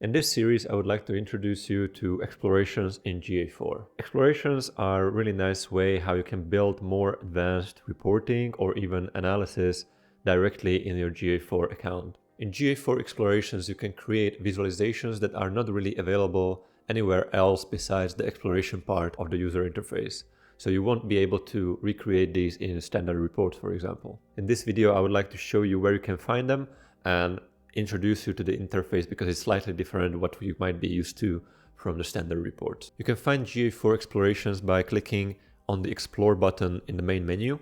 In this series, I would like to introduce you to explorations in GA4. Explorations are a really nice way how you can build more advanced reporting or even analysis directly in your GA4 account. In GA4 explorations, you can create visualizations that are not really available anywhere else besides the exploration part of the user interface. So you won't be able to recreate these in standard reports, for example. In this video, I would like to show you where you can find them and introduce you to the interface because it's slightly different what you might be used to from the standard reports. You can find GA4 explorations by clicking on the Explore button in the main menu,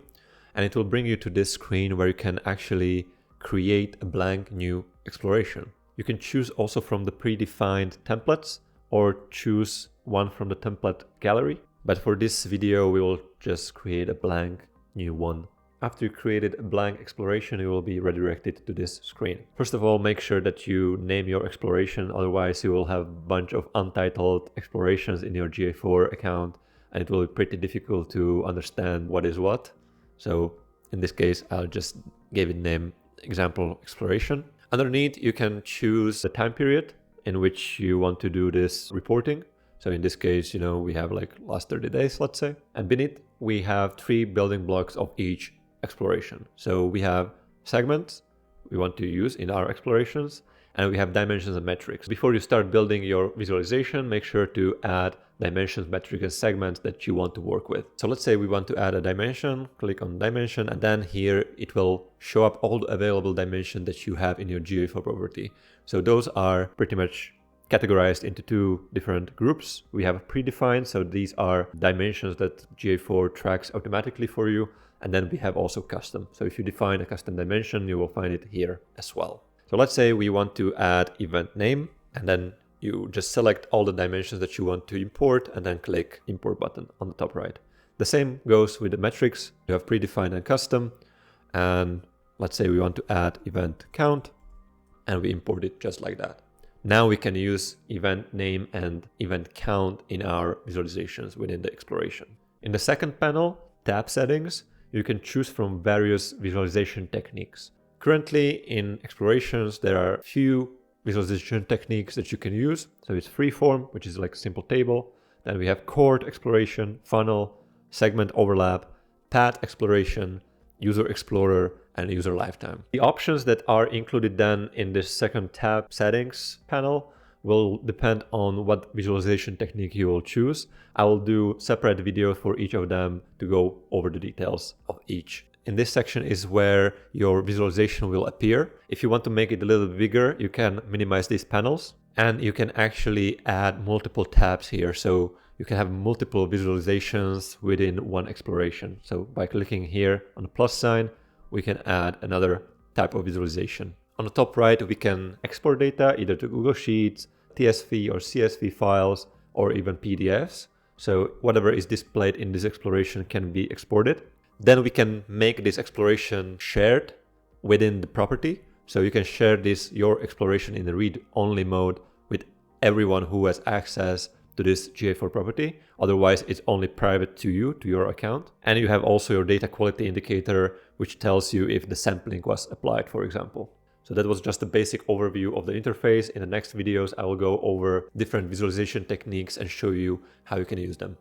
and it will bring you to this screen where you can actually create a blank new exploration. You can choose also from the predefined templates or choose one from the template gallery, but for this video we will just create a blank new one. After you created a blank exploration, you will be redirected to this screen. First of all, make sure that you name your exploration, otherwise you will have a bunch of untitled explorations in your GA4 account and it will be pretty difficult to understand what is what. So in this case, I'll just give it name example exploration. Underneath, you can choose the time period in which you want to do this reporting. So in this case, we have like last 30 days, let's say. And beneath, we have 3 building blocks of each exploration. So we have segments we want to use in our explorations, and we have dimensions and metrics. Before you start building your visualization, make sure to add dimensions, metrics, and segments that you want to work with. So let's say we want to add a dimension, click on dimension, and then here it will show up all the available dimensions that you have in your GA4 property. So those are pretty much categorized into 2 different groups. We have predefined, so these are dimensions that GA4 tracks automatically for you. And then we have also custom. So if you define a custom dimension, you will find it here as well. So let's say we want to add event name, and then you just select all the dimensions that you want to import and then click import button on the top right. The same goes with the metrics. You have predefined and custom. And let's say we want to add event count and we import it just like that. Now we can use event name and event count in our visualizations within the exploration. In the second panel, tab settings, you can choose from various visualization techniques. Currently in explorations, there are few visualization techniques that you can use. So it's freeform, which is like a simple table. Then we have chord exploration, funnel, segment overlap, path exploration, user explorer, and user lifetime. The options that are included then in this second tab settings panel will depend on what visualization technique you will choose. I will do separate videos for each of them to go over the details of each. In this section is where your visualization will appear. If you want to make it a little bigger, you can minimize these panels and you can actually add multiple tabs here. So you can have multiple visualizations within one exploration. So by clicking here on the plus sign, we can add another type of visualization. On the top right, we can export data either to Google Sheets, TSV or CSV files, or even PDFs. So whatever is displayed in this exploration can be exported. Then we can make this exploration shared within the property. So you can share your exploration in the read-only mode with everyone who has access to this GA4 property. Otherwise, it's only private to you, to your account. And you have also your data quality indicator, which tells you if the sampling was applied, for example. So that was just a basic overview of the interface. In the next videos, I will go over different visualization techniques and show you how you can use them.